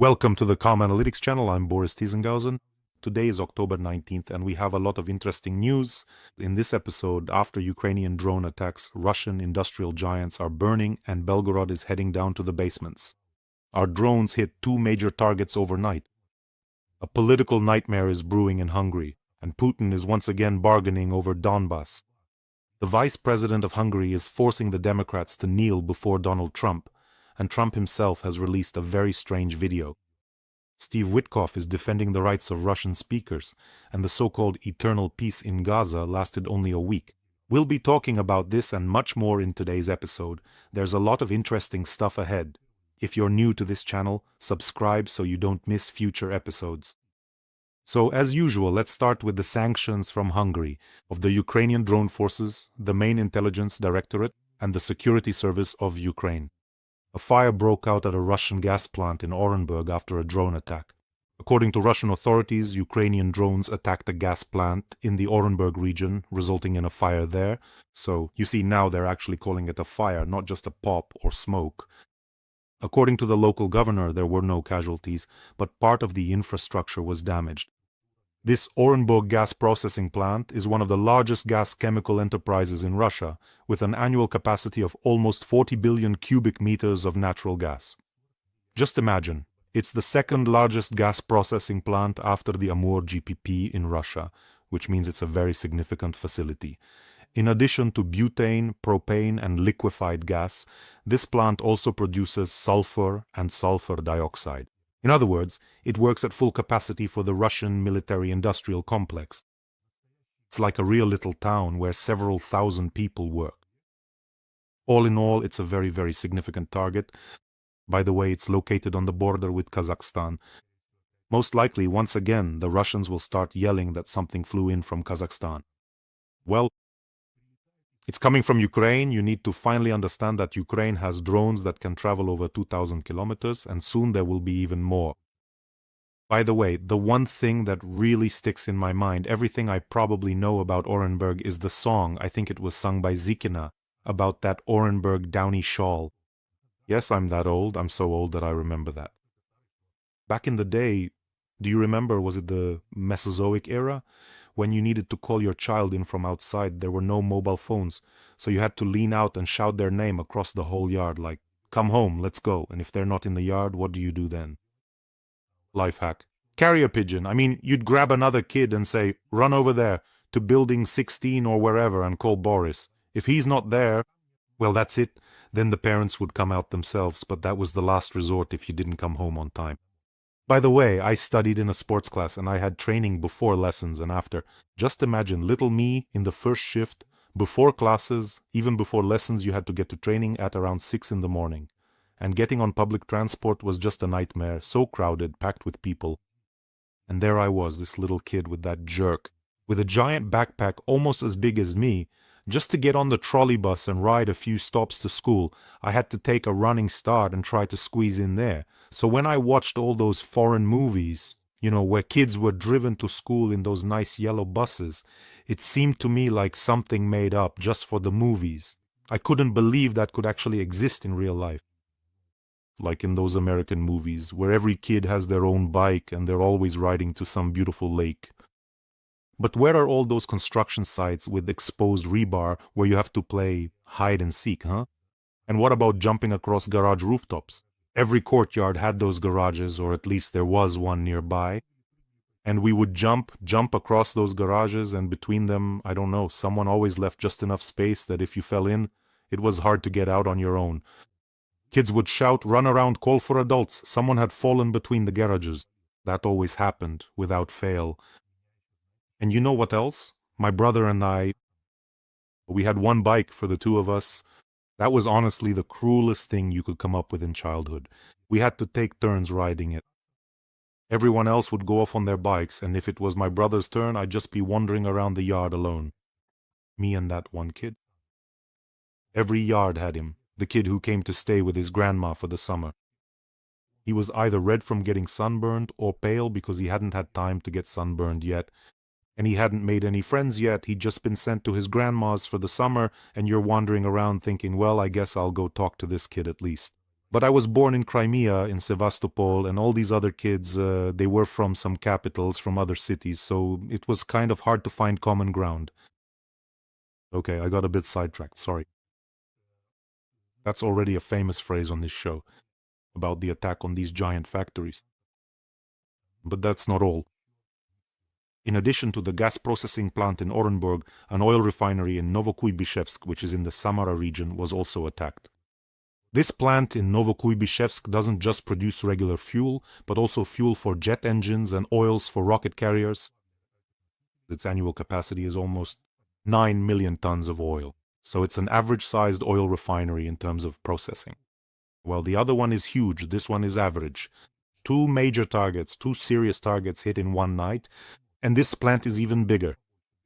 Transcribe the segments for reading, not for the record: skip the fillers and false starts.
Welcome to the Calm Analytics channel. I'm Boris Tizengauzen. Today is October 19th and we have a lot of interesting news. In this episode, after Ukrainian drone attacks, Russian industrial giants are burning and Belgorod is heading down to the basements. Our drones hit two major targets overnight. A political nightmare is brewing in Hungary, and Putin is once again bargaining over Donbas. The vice president of Hungary is forcing the Democrats to kneel before Donald Trump, and Trump himself has released a very strange video. Steve Witkoff is defending the rights of Russian speakers, and the so-called eternal peace in Gaza lasted only a week. We'll be talking about this and much more in today's episode. There's a lot of interesting stuff ahead. If you're new to this channel, subscribe so you don't miss future episodes. So, as usual, let's start with the sanctions from Hungary, of the Ukrainian drone forces, the main intelligence directorate, and the security service of Ukraine. A fire broke out at a Russian gas plant in Orenburg after a drone attack. According to Russian authorities, Ukrainian drones attacked a gas plant in the Orenburg region, resulting in a fire there. So, you see, now they're actually calling it a fire, not just a pop or smoke. According to the local governor, there were no casualties, but part of the infrastructure was damaged. This Orenburg gas processing plant is one of the largest gas chemical enterprises in Russia, with an annual capacity of almost 40 billion cubic meters of natural gas. Just imagine, it's the second largest gas processing plant after the Amur GPP in Russia, which means it's a very significant facility. In addition to butane, propane, and liquefied gas, this plant also produces sulfur and sulfur dioxide. In other words, it works at full capacity for the Russian military-industrial complex. It's like a real little town where several thousand people work. All in all, it's a very, very significant target. By the way, it's located on the border with Kazakhstan. Most likely, once again, the Russians will start yelling that something flew in from Kazakhstan. Well, it's coming from Ukraine. You need to finally understand that Ukraine has drones that can travel over 2,000 kilometers, and soon there will be even more. By the way, the one thing that really sticks in my mind, everything I probably know about Orenburg, is the song, I think it was sung by Zikina, about that Orenburg downy shawl. Yes, I'm that old. I'm so old that I remember that. Back in the day, do you remember, was it the Mesozoic era? When you needed to call your child in from outside, there were no mobile phones, so you had to lean out and shout their name across the whole yard, like, "Come home, let's go." And if they're not in the yard, what do you do then? Life hack. Carrier pigeon. I mean, you'd grab another kid and say, "Run over there to building 16 or wherever and call Boris." If he's not there, well, that's it. Then the parents would come out themselves, but that was the last resort if you didn't come home on time. By the way, I studied in a sports class and I had training before lessons and after. Just imagine little me in the first shift, before classes, even before lessons you had to get to training at around 6 in the morning. And getting on public transport was just a nightmare, so crowded, packed with people. And there I was, this little kid with that jerk, with a giant backpack almost as big as me. Just to get on the trolley bus and ride a few stops to school, I had to take a running start and try to squeeze in there. So when I watched all those foreign movies, where kids were driven to school in those nice yellow buses, it seemed to me like something made up just for the movies. I couldn't believe that could actually exist in real life. Like in those American movies, where every kid has their own bike and they're always riding to some beautiful lake. But where are all those construction sites with exposed rebar where you have to play hide and seek, huh? And what about jumping across garage rooftops? Every courtyard had those garages, or at least there was one nearby. And we would jump across those garages, and between them, I don't know, someone always left just enough space that if you fell in, it was hard to get out on your own. Kids would shout, "Run around, call for adults." Someone had fallen between the garages. That always happened, without fail. And you know what else? My brother and I, we had one bike for the two of us. That was honestly the cruelest thing you could come up with in childhood. We had to take turns riding it. Everyone else would go off on their bikes, and if it was my brother's turn, I'd just be wandering around the yard alone. Me and that one kid. Every yard had him, the kid who came to stay with his grandma for the summer. He was either red from getting sunburned or pale because he hadn't had time to get sunburned yet. And he hadn't made any friends yet. He'd just been sent to his grandma's for the summer, and you're wandering around thinking, well, I guess I'll go talk to this kid at least. But I was born in Crimea, in Sevastopol, and all these other kids, they were from some capitals, from other cities, so it was kind of hard to find common ground. Okay, I got a bit sidetracked, sorry. That's already a famous phrase on this show, about the attack on these giant factories. But that's not all. In addition to the gas processing plant in Orenburg, an oil refinery in Novokuybyshevsk, which is in the Samara region, was also attacked. This plant in Novokuybyshevsk doesn't just produce regular fuel, but also fuel for jet engines and oils for rocket carriers. Its annual capacity is almost 9 million tons of oil, so it's an average-sized oil refinery in terms of processing. While the other one is huge, this one is average. 2 major targets, 2 serious targets hit in one night, and this plant is even bigger.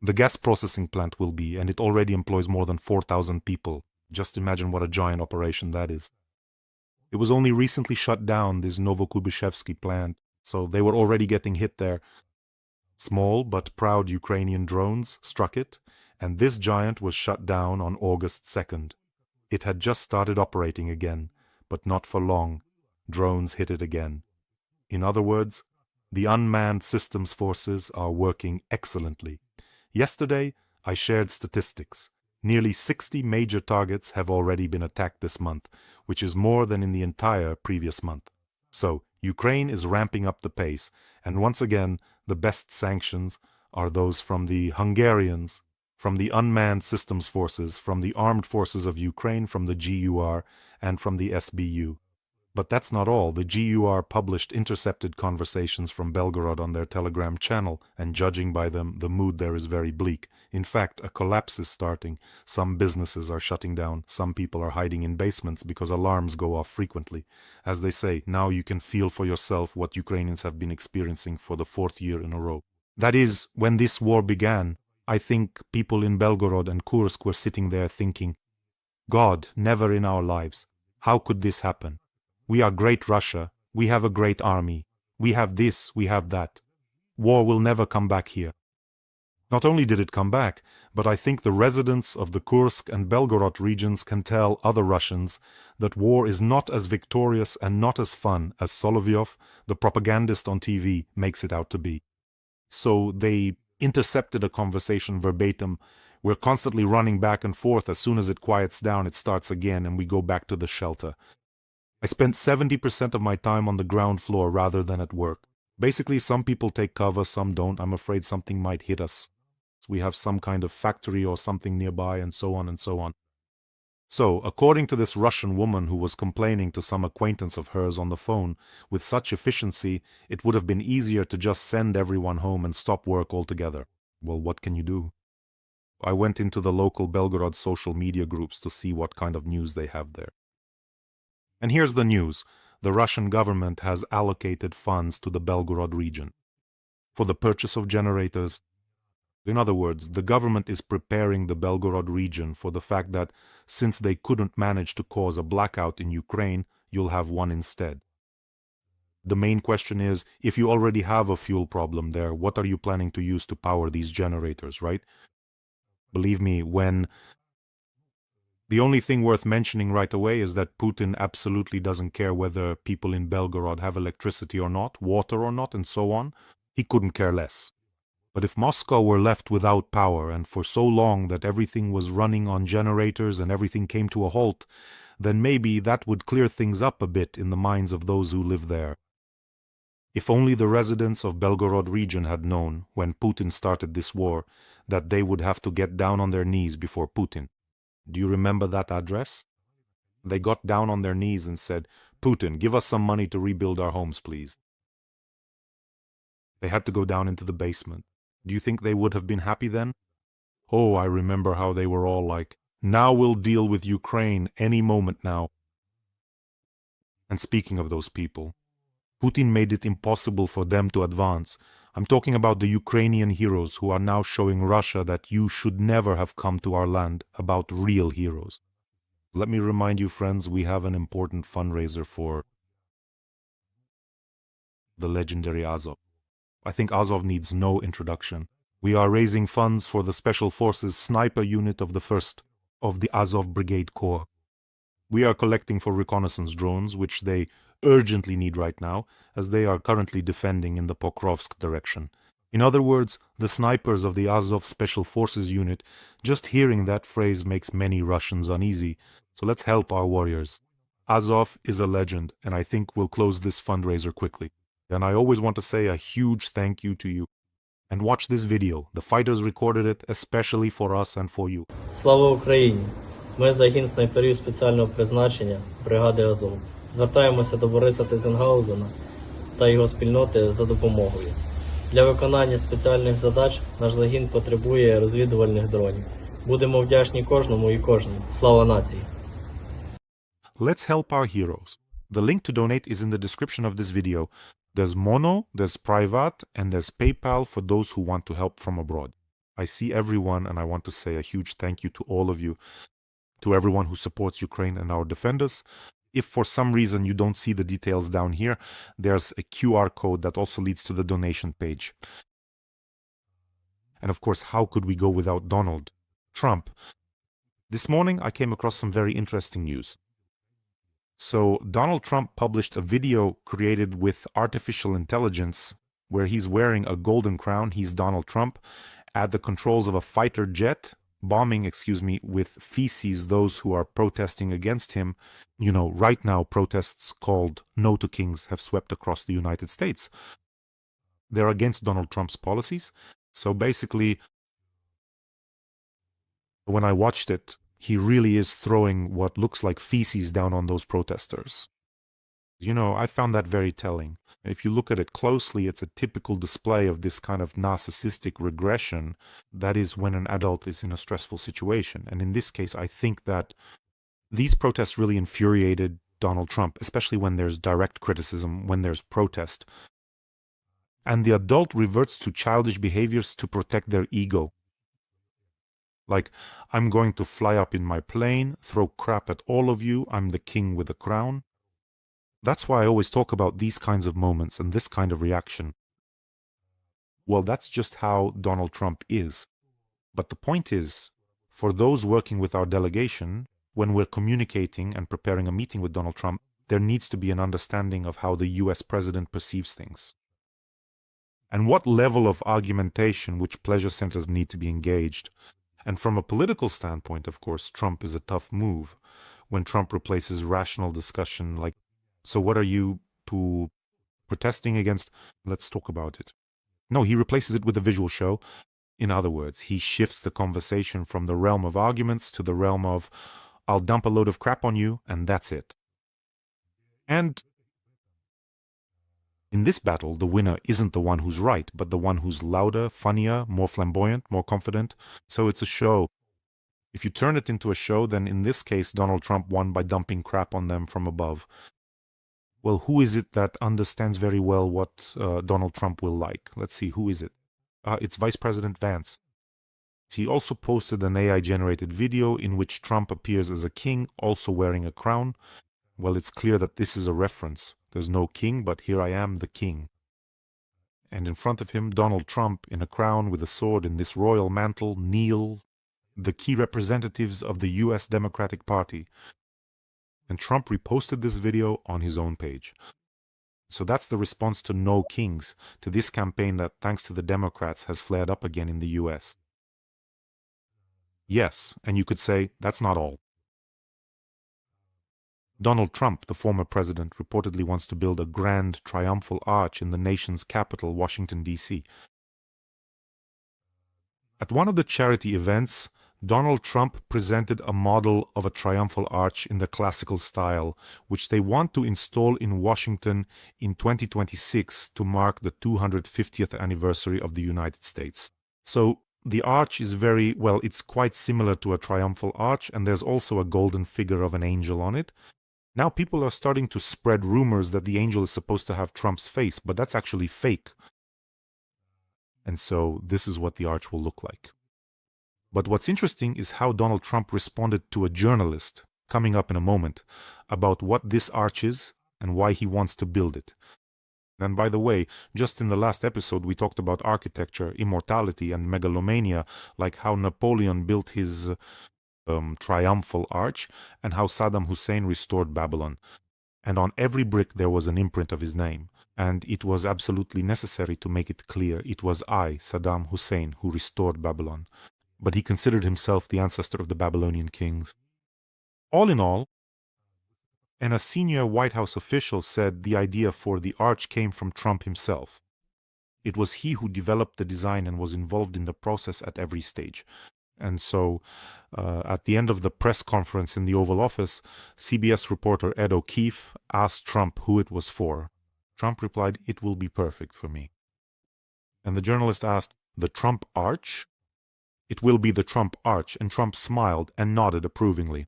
The gas processing plant will be, and it already employs more than 4,000 people. Just imagine what a giant operation that is. It was only recently shut down, this Novokuybyshevsky plant, so they were already getting hit there. Small but proud Ukrainian drones struck it, and this giant was shut down on August 2nd. It had just started operating again, but not for long. Drones hit it again. In other words, the unmanned systems forces are working excellently. Yesterday, I shared statistics. Nearly 60 major targets have already been attacked this month, which is more than in the entire previous month. So, Ukraine is ramping up the pace, and once again, the best sanctions are those from the Hungarians, from the unmanned systems forces, from the armed forces of Ukraine, from the GUR, and from the SBU. But that's not all. The GUR published intercepted conversations from Belgorod on their Telegram channel, and judging by them, the mood there is very bleak. In fact, a collapse is starting. Some businesses are shutting down. Some people are hiding in basements because alarms go off frequently. As they say, now you can feel for yourself what Ukrainians have been experiencing for the 4th year in a row. That is, when this war began, I think people in Belgorod and Kursk were sitting there thinking, God, never in our lives. How could this happen? We are great Russia, we have a great army, we have this, we have that. War will never come back here. Not only did it come back, but I think the residents of the Kursk and Belgorod regions can tell other Russians that war is not as victorious and not as fun as Solovyov, the propagandist on TV, makes it out to be. So they intercepted a conversation verbatim. We're constantly running back and forth. As soon as it quiets down, it starts again and we go back to the shelter. I spent 70% of my time on the ground floor rather than at work. Basically, some people take cover, some don't. I'm afraid something might hit us. We have some kind of factory or something nearby, and so on and so on. So, according to this Russian woman who was complaining to some acquaintance of hers on the phone, with such efficiency, it would have been easier to just send everyone home and stop work altogether. Well, what can you do? I went into the local Belgorod social media groups to see what kind of news they have there. And here's the news. The Russian government has allocated funds to the Belgorod region for the purchase of generators. In other words, the government is preparing the Belgorod region for the fact that since they couldn't manage to cause a blackout in Ukraine, you'll have one instead. The main question is, if you already have a fuel problem there, what are you planning to use to power these generators, right? Believe me, the only thing worth mentioning right away is that Putin absolutely doesn't care whether people in Belgorod have electricity or not, water or not, and so on. He couldn't care less. But if Moscow were left without power, and for so long that everything was running on generators and everything came to a halt, then maybe that would clear things up a bit in the minds of those who live there. If only the residents of Belgorod region had known, when Putin started this war, that they would have to get down on their knees before Putin. Do you remember that address? They got down on their knees and said, Putin, give us some money to rebuild our homes, please. They had to go down into the basement. Do you think they would have been happy then? Oh, I remember how they were all like, now we'll deal with Ukraine any moment now. And speaking of those people, Putin made it impossible for them to advance. I'm talking about the Ukrainian heroes who are now showing Russia that you should never have come to our land, about real heroes. Let me remind you, friends, we have an important fundraiser for the legendary Azov. I think Azov needs no introduction. We are raising funds for the Special Forces Sniper Unit of the 1st of the Azov Brigade Corps. We are collecting for reconnaissance drones, which they urgently need right now, as they are currently defending in the Pokrovsk direction. In other words, the snipers of the Azov Special Forces unit, just hearing that phrase makes many Russians uneasy. So let's help our warriors. Azov is a legend, and I think we'll close this fundraiser quickly. And I always want to say a huge thank you to you. And watch this video. The fighters recorded it especially for us and for you. Слава Україні! Ми загін снайперів спеціального призначення бригади Азов. Звертаємося до Бориса Тизенгаузена та його спільноти за допомогою. Для виконання спеціальних задач наш загін потребує розвідувальних дронів. Будемо вдячні кожному і кожній. Слава нації! Let's help our heroes. The link to donate is in the description of this video. There's Mono, there's Privat, and there's PayPal for those who want to help from abroad. I see everyone, and I want to say a huge thank you to all of you, to everyone who supports Ukraine and our defenders. If for some reason you don't see the details down here, there's a QR code that also leads to the donation page. And of course, how could we go without Donald Trump? This morning, I came across some very interesting news. So Donald Trump published a video created with artificial intelligence where he's wearing a golden crown. He's Donald Trump at the controls of a fighter jet, bombing, with feces those who are protesting against him. You know, right now protests called No to Kings have swept across the United States. They're against Donald Trump's policies. So basically, when I watched it, he really is throwing what looks like feces down on those protesters. You know, I found that very telling. If you look at it closely, it's a typical display of this kind of narcissistic regression. That is when an adult is in a stressful situation. And in this case, I think that these protests really infuriated Donald Trump, especially when there's direct criticism, when there's protest. And the adult reverts to childish behaviors to protect their ego. Like, I'm going to fly up in my plane, throw crap at all of you, I'm the king with a crown. That's why I always talk about these kinds of moments and this kind of reaction. Well, that's just how Donald Trump is. But the point is, for those working with our delegation, when we're communicating and preparing a meeting with Donald Trump, there needs to be an understanding of how the US president perceives things. And what level of argumentation which pleasure centers need to be engaged. And from a political standpoint, of course, Trump is a tough move. When Trump replaces rational discussion like, so what are you protesting against? Let's talk about it. No, he replaces it with a visual show. In other words, he shifts the conversation from the realm of arguments to the realm of, I'll dump a load of crap on you, and that's it. And in this battle, the winner isn't the one who's right, but the one who's louder, funnier, more flamboyant, more confident. So it's a show. If you turn it into a show, then in this case, Donald Trump won by dumping crap on them from above. Well, who is it that understands very well what Donald Trump will like? Let's see, who is it? It's Vice President Vance. He also posted an AI-generated video in which Trump appears as a king, also wearing a crown. Well, it's clear that this is a reference. There's no king, but here I am, the king. And in front of him, Donald Trump, in a crown with a sword in this royal mantle, kneel, the key representatives of the US Democratic Party. And Trump reposted this video on his own page. So that's the response to No Kings, to this campaign that, thanks to the Democrats, has flared up again in the US. Yes, and you could say, that's not all. Donald Trump, the former president, reportedly wants to build a grand triumphal arch in the nation's capital, Washington, D.C. At one of the charity events, Donald Trump presented a model of a triumphal arch in the classical style, which they want to install in Washington in 2026 to mark the 250th anniversary of the United States. So the arch is it's quite similar to a triumphal arch, and there's also a golden figure of an angel on it. Now people are starting to spread rumors that the angel is supposed to have Trump's face, but that's actually fake. And so this is what the arch will look like. But what's interesting is how Donald Trump responded to a journalist, coming up in a moment, about what this arch is and why he wants to build it. And by the way, just in the last episode we talked about architecture, immortality, and megalomania, like how Napoleon built his triumphal arch, and how Saddam Hussein restored Babylon. And on every brick there was an imprint of his name. And it was absolutely necessary to make it clear it was I, Saddam Hussein, who restored Babylon. But he considered himself the ancestor of the Babylonian kings. All in all, and a senior White House official said the idea for the arch came from Trump himself. It was he who developed the design and was involved in the process at every stage. And so, at the end of the press conference in the Oval Office, CBS reporter Ed O'Keefe asked Trump who it was for. Trump replied, "It will be perfect for me." And the journalist asked, "The Trump arch?" "It will be the Trump arch," and Trump smiled and nodded approvingly.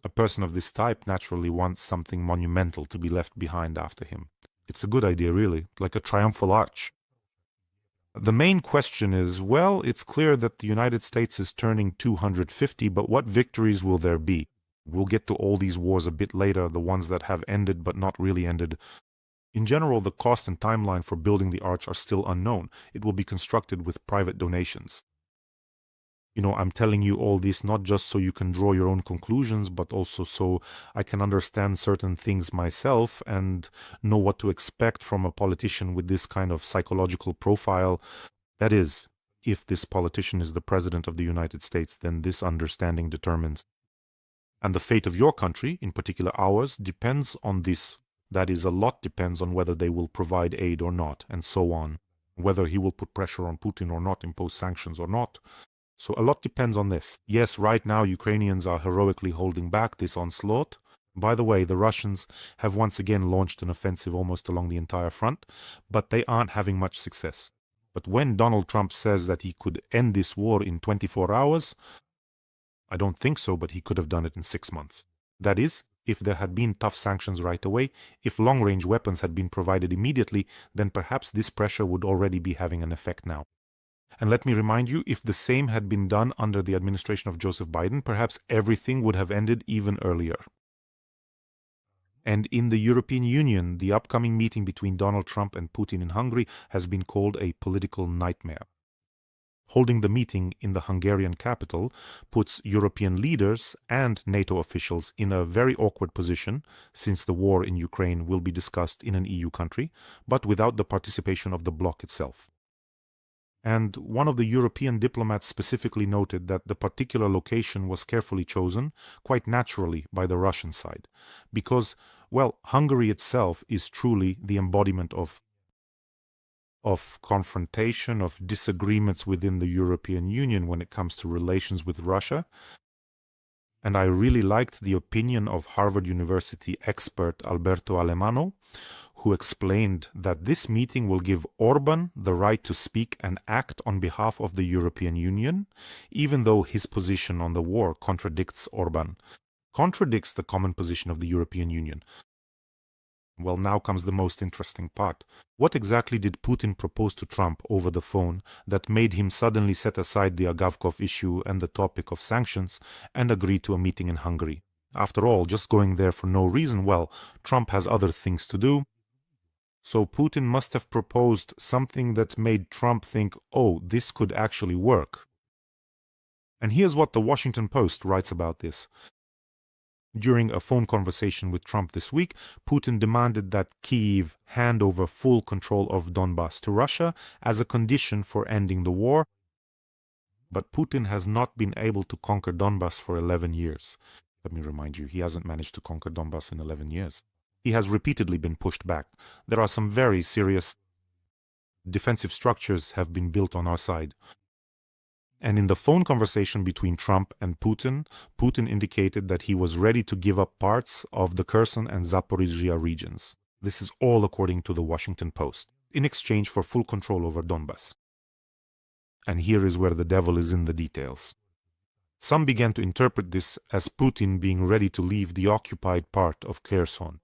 A person of this type naturally wants something monumental to be left behind after him. It's a good idea, really, like a triumphal arch. The main question is, well, it's clear that the United States is turning 250, but what victories will there be? We'll get to all these wars a bit later, the ones that have ended but not really ended. In general, the cost and timeline for building the arch are still unknown. It will be constructed with private donations. I'm telling you all this not just so you can draw your own conclusions, but also so I can understand certain things myself and know what to expect from a politician with this kind of psychological profile. That is, if this politician is the President of the United States, then this understanding determines. And the fate of your country, in particular ours, depends on this. That is, a lot depends on whether they will provide aid or not, and so on. Whether he will put pressure on Putin or not, impose sanctions or not. So a lot depends on this. Yes, right now Ukrainians are heroically holding back this onslaught. By the way, the Russians have once again launched an offensive almost along the entire front, but they aren't having much success. But when Donald Trump says that he could end this war in 24 hours, I don't think so, but he could have done it in 6 months. That is, if there had been tough sanctions right away, if long-range weapons had been provided immediately, then perhaps this pressure would already be having an effect now. And let me remind you, if the same had been done under the administration of Joseph Biden, perhaps everything would have ended even earlier. And in the European Union, the upcoming meeting between Donald Trump and Putin in Hungary has been called a political nightmare. Holding the meeting in the Hungarian capital puts European leaders and NATO officials in a very awkward position, since the war in Ukraine will be discussed in an EU country, but without the participation of the bloc itself. And one of the European diplomats specifically noted that the particular location was carefully chosen, quite naturally, by the Russian side, because, well, Hungary itself is truly the embodiment of confrontation, of disagreements within the European Union when it comes to relations with Russia. And I really liked the opinion of Harvard University expert Alberto Alemano, who explained that this meeting will give Orban the right to speak and act on behalf of the European Union, even though his position on the war contradicts Orban, contradicts the common position of the European Union. Well, now comes the most interesting part. What exactly did Putin propose to Trump over the phone that made him suddenly set aside the Agavkov issue and the topic of sanctions and agree to a meeting in Hungary? After all, just going there for no reason, well, Trump has other things to do. So Putin must have proposed something that made Trump think, oh, this could actually work. And here's what the Washington Post writes about this. During a phone conversation with Trump this week, Putin demanded that Kyiv hand over full control of Donbas to Russia as a condition for ending the war. But Putin has not been able to conquer Donbas for 11 years. Let me remind you, he hasn't managed to conquer Donbas in 11 years. He has repeatedly been pushed back. There are some very serious defensive structures have been built on our side. And in the phone conversation between Trump and Putin, Putin indicated that he was ready to give up parts of the Kherson and Zaporizhia regions. This is all according to the Washington Post, in exchange for full control over Donbas. And here is where the devil is in the details. Some began to interpret this as Putin being ready to leave the occupied part of Kherson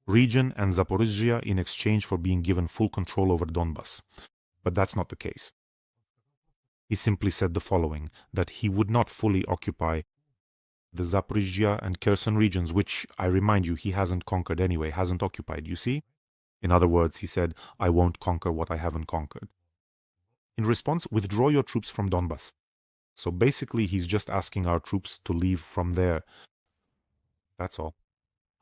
region and Zaporizhia in exchange for being given full control over Donbas. But that's not the case. He simply said the following, that he would not fully occupy the Zaporizhia and Kherson regions, which, I remind you, he hasn't conquered anyway, hasn't occupied, you see? In other words, he said, I won't conquer what I haven't conquered. In response, withdraw your troops from Donbas. So basically, he's just asking our troops to leave from there. That's all.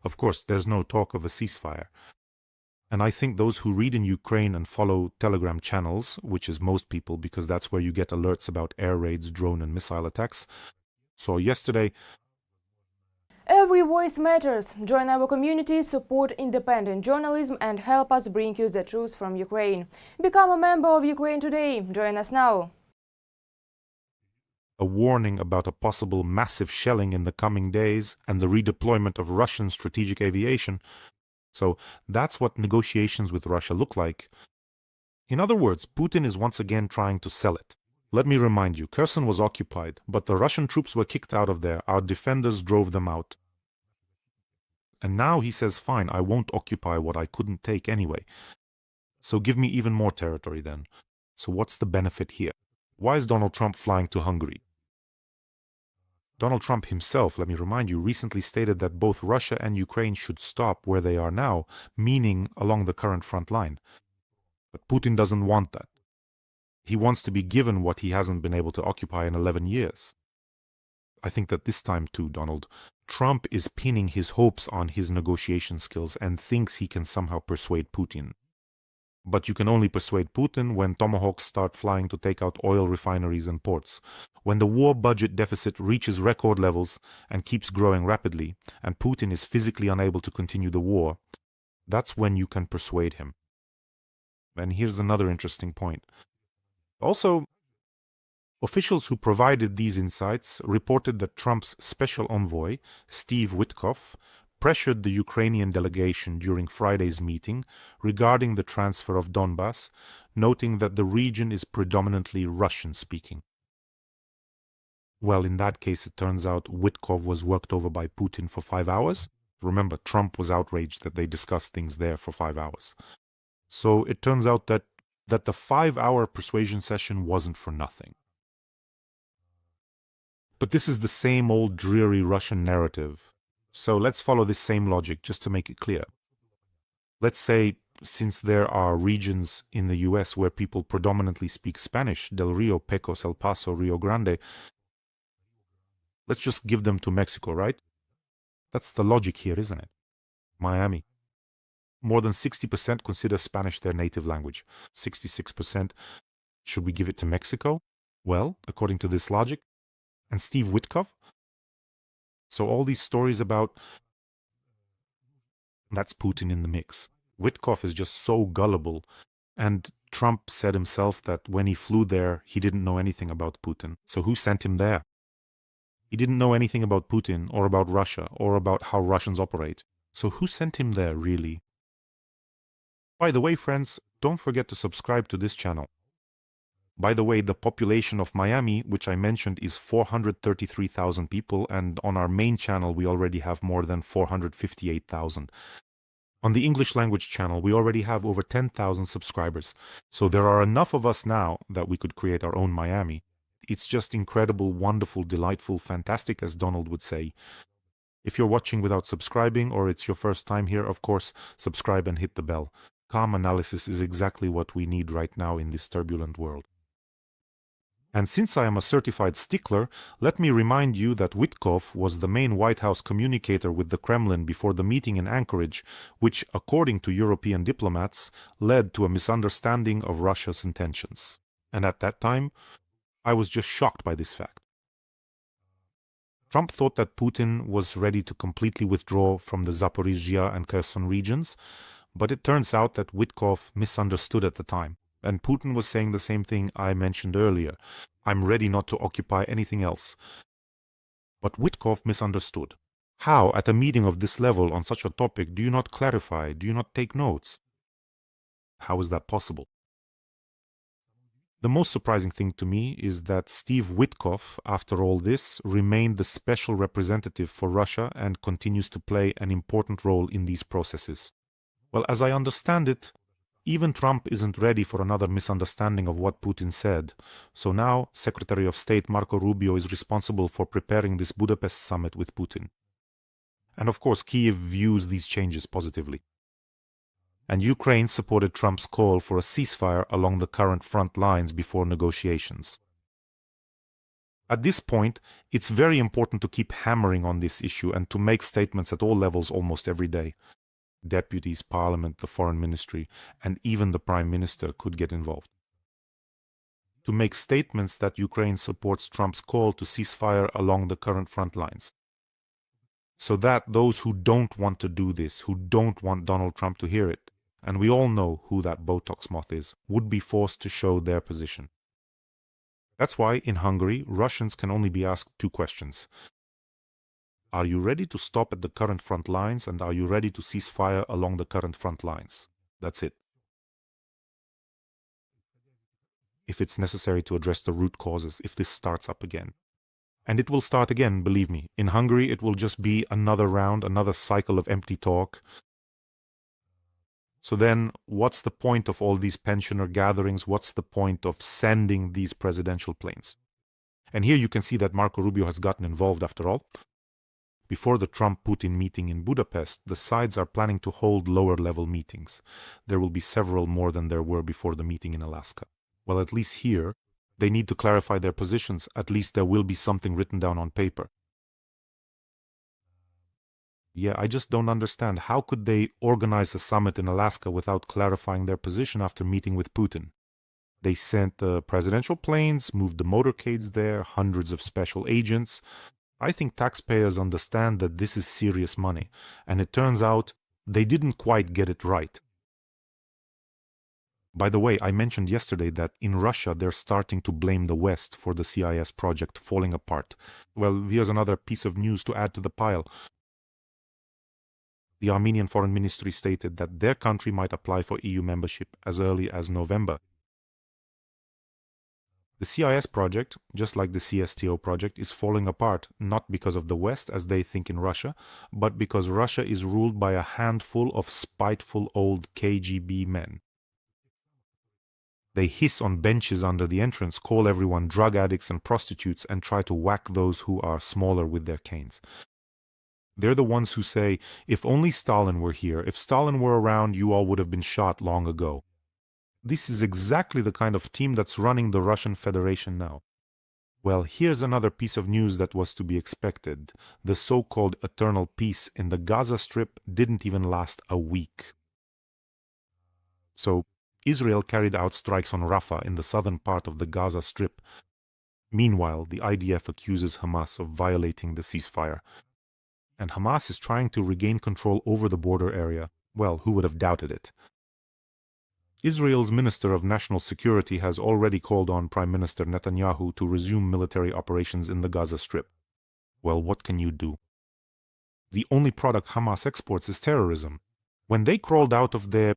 Of course, there's no talk of a ceasefire. And I think those who read in Ukraine and follow Telegram channels, which is most people because that's where you get alerts about air raids, drone and missile attacks. So yesterday, Every voice matters. Join our community, support independent journalism and help us bring you the truth from Ukraine. Become a member of Ukraine Today. Join us now. a warning about a possible massive shelling in the coming days and the redeployment of Russian strategic aviation. So that's what negotiations with Russia look like. In other words, Putin is once again trying to sell it. Let me remind you, Kherson was occupied, but the Russian troops were kicked out of there. Our defenders drove them out. And now he says, fine, I won't occupy what I couldn't take anyway. So give me even more territory then. So what's the benefit here? Why is Donald Trump flying to Hungary? Donald Trump himself, let me remind you, recently stated that both Russia and Ukraine should stop where they are now, meaning along the current front line. But Putin doesn't want that. He wants to be given what he hasn't been able to occupy in 11 years. I think that this time too, Donald, Trump is pinning his hopes on his negotiation skills and thinks he can somehow persuade Putin. But you can only persuade Putin when Tomahawks start flying to take out oil refineries and ports. When the war budget deficit reaches record levels and keeps growing rapidly, and Putin is physically unable to continue the war, that's when you can persuade him. And here's another interesting point. Also, officials who provided these insights reported that Trump's special envoy, Steve Witkoff, pressured the Ukrainian delegation during Friday's meeting regarding the transfer of Donbas, noting that the region is predominantly Russian-speaking. Well, in that case, it turns out Witkoff was worked over by Putin for 5 hours. Remember, Trump was outraged that they discussed things there for 5 hours. So it turns out that the 5-hour persuasion session wasn't for nothing. But this is the same old dreary Russian narrative. So let's follow this same logic just to make it clear. Let's say, since there are regions in the US where people predominantly speak Spanish, Del Rio, Pecos, El Paso, Rio Grande, let's just give them to Mexico, right? That's the logic here, isn't it? Miami. More than 60% consider Spanish their native language. 66%. Should we give it to Mexico? Well, according to this logic. And Steve Witkoff? So all these stories about... That's Putin in the mix. Witkoff is just so gullible. And Trump said himself that when he flew there, he didn't know anything about Putin. So who sent him there? He didn't know anything about Putin or about Russia or about how Russians operate. So who sent him there, really? By the way, friends, don't forget to subscribe to this channel. By the way, the population of Miami, which I mentioned, is 433,000 people, and on our main channel we already have more than 458,000. On the English language channel we already have over 10,000 subscribers, so there are enough of us now that we could create our own Miami. It's just incredible, wonderful, delightful, fantastic, as Donald would say. If you're watching without subscribing, or it's your first time here, of course, subscribe and hit the bell. Calm analysis is exactly what we need right now in this turbulent world. And since I am a certified stickler, let me remind you that Witkoff was the main White House communicator with the Kremlin before the meeting in Anchorage, which, according to European diplomats, led to a misunderstanding of Russia's intentions. And at that time, I was just shocked by this fact. Trump thought that Putin was ready to completely withdraw from the Zaporizhia and Kherson regions, but it turns out that Witkoff misunderstood at the time. And Putin was saying the same thing I mentioned earlier. I'm ready not to occupy anything else. But Witkoff misunderstood. How, at a meeting of this level on such a topic, do you not clarify? Do you not take notes? How is that possible? The most surprising thing to me is that Steve Witkoff, after all this, remained the special representative for Russia and continues to play an important role in these processes. Well, as I understand it, even Trump isn't ready for another misunderstanding of what Putin said. So now, Secretary of State Marco Rubio is responsible for preparing this Budapest summit with Putin. And of course, Kyiv views these changes positively. And Ukraine supported Trump's call for a ceasefire along the current front lines before negotiations. At this point, it's very important to keep hammering on this issue and to make statements at all levels almost every day. Deputies, Parliament, the Foreign Ministry, and even the Prime Minister could get involved. To make statements that Ukraine supports Trump's call to ceasefire along the current front lines. So that those who don't want to do this, who don't want Donald Trump to hear it, and we all know who that Botox moth is, would be forced to show their position. That's why, in Hungary, Russians can only be asked two questions. Are you ready to stop at the current front lines, and are you ready to cease fire along the current front lines? That's it. If it's necessary to address the root causes, if this starts up again. And it will start again, believe me. In Hungary, it will just be another round, another cycle of empty talk. So then, what's the point of all these pensioner gatherings? What's the point of sending these presidential planes? And here you can see that Marco Rubio has gotten involved after all. Before the Trump-Putin meeting in Budapest, the sides are planning to hold lower-level meetings. There will be several more than there were before the meeting in Alaska. Well, at least here, they need to clarify their positions. At least there will be something written down on paper. Yeah, I just don't understand. How could they organize a summit in Alaska without clarifying their position after meeting with Putin? They sent the presidential planes, moved the motorcades there, hundreds of special agents. I think taxpayers understand that this is serious money, and it turns out they didn't quite get it right. By the way, I mentioned yesterday that in Russia they're starting to blame the West for the CIS project falling apart. Well, here's another piece of news to add to the pile. The Armenian Foreign Ministry stated that their country might apply for EU membership as early as November. The CIS project, just like the CSTO project, is falling apart not because of the West, as they think in Russia, but because Russia is ruled by a handful of spiteful old KGB men. They hiss on benches under the entrance, call everyone drug addicts and prostitutes, and try to whack those who are smaller with their canes. They're the ones who say, if only Stalin were here, if Stalin were around, you all would have been shot long ago. This is exactly the kind of team that's running the Russian Federation now. Well, here's another piece of news that was to be expected. The so-called eternal peace in the Gaza Strip didn't even last a week. So, Israel carried out strikes on Rafah in the southern part of the Gaza Strip. Meanwhile, the IDF accuses Hamas of violating the ceasefire. And Hamas is trying to regain control over the border area. Well, who would have doubted it? Israel's Minister of National Security has already called on Prime Minister Netanyahu to resume military operations in the Gaza Strip. Well, what can you do? The only product Hamas exports is terrorism. When they crawled out of their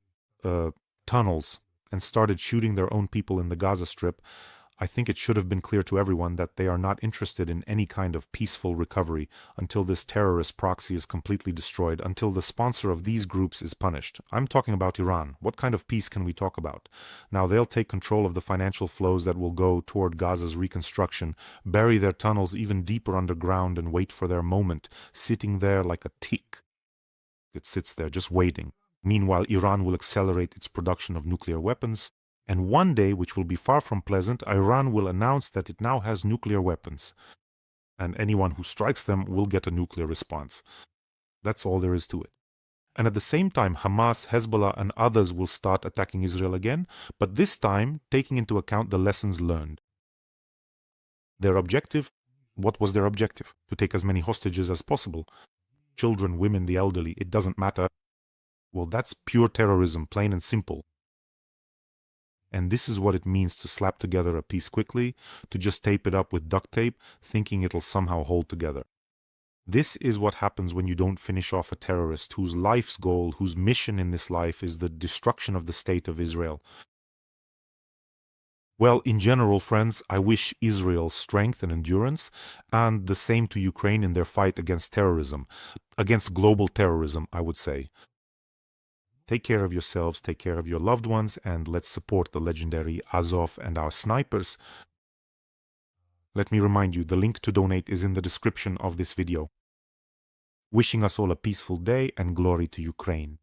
tunnels and started shooting their own people in the Gaza Strip, I think it should have been clear to everyone that they are not interested in any kind of peaceful recovery until this terrorist proxy is completely destroyed, until the sponsor of these groups is punished. I'm talking about Iran. What kind of peace can we talk about? Now they'll take control of the financial flows that will go toward Gaza's reconstruction, bury their tunnels even deeper underground and wait for their moment, sitting there like a tick. It sits there just waiting. Meanwhile, Iran will accelerate its production of nuclear weapons. And one day, which will be far from pleasant, Iran will announce that it now has nuclear weapons. And anyone who strikes them will get a nuclear response. That's all there is to it. And at the same time, Hamas, Hezbollah, and others will start attacking Israel again, but this time taking into account the lessons learned. Their objective? What was their objective? To take as many hostages as possible. Children, women, the elderly, it doesn't matter. Well, that's pure terrorism, plain and simple. And this is what it means to slap together a piece quickly, to just tape it up with duct tape, thinking it'll somehow hold together. This is what happens when you don't finish off a terrorist whose life's goal, whose mission in this life is the destruction of the state of Israel. Well, in general, friends, I wish Israel strength and endurance, and the same to Ukraine in their fight against terrorism, against global terrorism, I would say. Take care of yourselves, take care of your loved ones, and let's support the legendary Azov and our snipers. Let me remind you, the link to donate is in the description of this video. Wishing us all a peaceful day and glory to Ukraine.